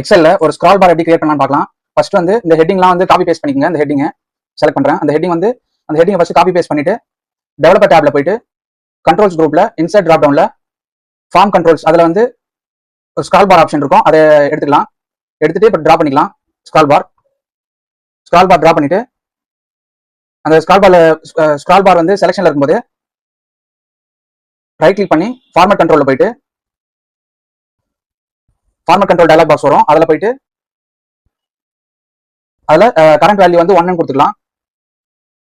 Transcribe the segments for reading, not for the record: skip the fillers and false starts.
எக்ஸல்ல ஒரு ஸ்க்ரால் பார் எப்படி கிரியேட் பண்ணலாம்னு பார்க்கலாம். ஃபர்ஸ்ட் வந்து இந்த ஹெட்டிங்லாம் வந்து காப்பி பேஸ்ட் பண்ணிக்கங்க. இந்த ஹெட்டிங்கை செலக்ட் பண்றேன். அந்த ஹெட்டிங்கை ஃபர்ஸ்ட் காப்பி பேஸ்ட் பண்ணிட்டு டெவலப்பர் டேப்ல போயிட்டு கண்ட்ரோல்ஸ் குரூப்ல இன்சர்ட் டிராப் டவுன்ல ஃபார்ம் கண்ட்ரோல்ஸ் அதுல வந்து ஒரு ஸ்க்ரால் பார் ஆப்ஷன் இருக்கும். அதை எடுத்துக்கலாம். எடுத்துட்டு இப்போ டிரா பண்ணிக்கலாம். ஸ்க்ரால் பார் டிரா பண்ணிட்டு அந்த ஸ்க்ரால் பார் வந்து செலக்ஷன்ல இருக்கும்போது ரைட் கிளிக் பண்ணி ஃபார்மட் கண்ட்ரோல்ல போயிட்டு ஃபார்மட் கண்ட்ரோல் டயலாக் பாக்ஸ் வரும். அதில் போயிட்டு அதில் கரண்ட் வேல்யூ வந்து 1 கொடுத்துக்கலாம்.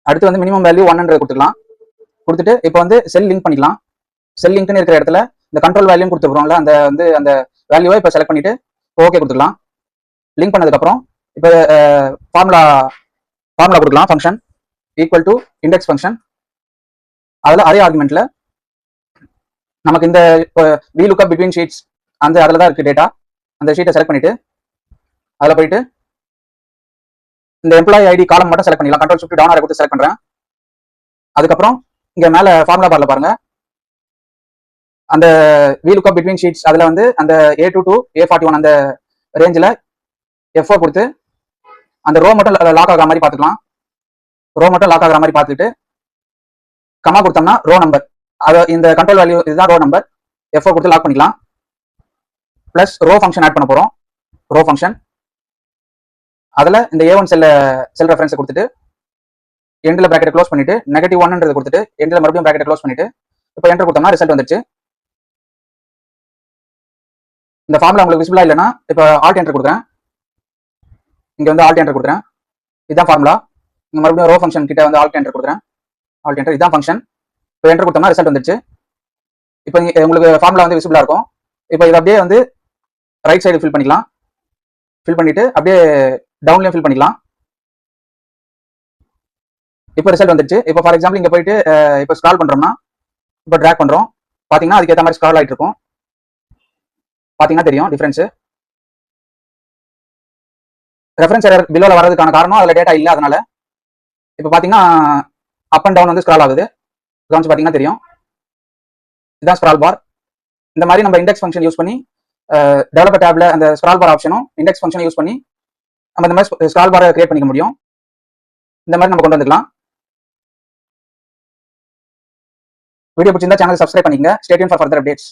அடுத்து வந்து மினிமம் வேல்யூ 100 கொடுத்துக்கலாம். கொடுத்துட்டு இப்போ வந்து செல் லிங்க் பண்ணிக்கலாம். செல் லிங்க்னு இருக்கிற இடத்துல இந்த கண்ட்ரோல் வேல்யூ கொடுத்துருக்கோம்ல, அந்த வேல்யூவை இப்போ செலக்ட் பண்ணிட்டு ஓகே கொடுத்துக்கலாம். லிங்க் பண்ணதுக்கப்புறம் இப்போ ஃபார்முலா கொடுக்கலாம். Function equal to index function. அதில் அதே ஆர்குமெண்ட்ல நமக்கு இந்த வி லுக்அப் பிட்வீன் ஷீட்ஸ் அதில் தான் இருக்கு டேட்டா. அந்த ஷீட்டை செலக்ட் பண்ணிட்டு அதில் போயிட்டு இந்த எம்ப்ளாயி ஐடி காலம் மட்டும் செலக்ட் பண்ணிக்கலாம். கண்ட்ரோல் ஷிஃப்ட் டவுன் ஆரோ கொடுத்து செலக்ட் பண்றேன். அதுக்கப்புறம் இங்க மேல ஃபார்முலா பார்ல பாருங்க, அந்த வி லுக்அப் பிட்வீன் ஷீட்ஸ் அதுல வந்து அந்த A2 to A41 அந்த ரேஞ்சில் F4 கொடுத்து அந்த ரோ மட்டும் லாக் ஆகிற மாதிரி பார்த்துக்கலாம். ரோ மட்டும் லாக் ஆகிற மாதிரி பார்த்துட்டு கமா கொடுத்தோம்னா ரோ நம்பர், அது இந்த கண்ட்ரோல் வேல்யூ இதுதான் ரோ நம்பர். F4 கொடுத்து லாக் பண்ணிக்கலாம். பிளஸ் ரோ ஃபங்க்ஷன் ஆட் பண்ண போறோம். ரோ ஃபங்க்ஷன் அதில் இந்த A1 செல் ரெஃபரன்ஸை கொடுத்துட்டு எண்டில் பிராக்கெட்டை க்ளோஸ் பண்ணிட்டு -1 கொடுத்துட்டு எண்டில் மறுபடியும் பிராக்கெட்டை க்ளோஸ் பண்ணிட்டு இப்போ என்டர் கொடுத்தோம்னா ரிசல்ட் வந்துச்சு. இந்த ஃபார்முலா உங்களுக்கு விசிபிளா இல்லைன்னா இப்போ ஆல்ட் என்டர் கொடுக்குறேன். இங்க வந்து ஆல்ட் என்டர் கொடுக்குறேன். இதுதான் ஃபார்முலா. இங்க மறுபடியும் ரோ ஃபங்க்ஷன் கிட்ட வந்து ஆல்ட் என்டர் கொடுக்குறேன். ஆல்ட் என்டர் இதுதான் ஃபங்க்ஷன். இப்போ என்டர் கொடுத்தோம்னா ரிசல்ட் வந்துச்சு. இப்போ உங்களுக்கு ஃபார்முலா வந்து விசிபிளா இருக்கும். இப்போ இதை அப்படியே வந்து ரைட் சைடு ஃபில் பண்ணிக்கலாம். ஃபில் பண்ணிட்டு அப்படியே டவுன்லயும் ஃபில் பண்ணிக்கலாம். இப்போ ரிசல்ட் வந்துச்சு. இப்போ ஃபார் எக்ஸாம்பிள் இங்க போயிட்டு இப்போ ஸ்க்ரால் பண்றோம்னா இப்போ ட்ராக் பண்றோம். பாத்தீங்கன்னா அதுக்கு ஏற்ற மாதிரி ஸ்க்ரால் ஆயிட்டு இருக்கும். பாத்தீங்கன்னா தெரியும் டிஃபரன்ஸ். ரெஃபரன்ஸ் எரர் பிலோல வரதுக்கான காரணம் அதுல டேட்டா இல்லை, அதனால இப்போ பாத்தீங்கன்னா அப் அண்ட் டவுன் வந்து ஸ்க்ரால் ஆகுது. கவனிச்சு பாத்தீங்கன்னா தெரியும். இதுதான் ஸ்க்ரால் பார். இந்த மாதிரி நம்ம இண்டெக்ஸ் ஃபங்க்ஷன் யூஸ் பண்ணி டெவலப்பர் டேப்ல அந்த ஸ்க்ரால் பார் ஆப்ஷனும் இண்டெக்ஸ் ஃபங்க்ஷனை யூஸ் பண்ணி நம்ம இந்த மாதிரி ஸ்க்ரால் பாரை கிரியேட் பண்ணிக்க முடியும். இந்த மாதிரி நம்ம கொண்டு வந்துக்கலாம். வீடியோ பிடிச்சிருந்தா சேனல் சப்ஸ்கிரைப் பண்ணிக்கங்க. Stay tune for further updates.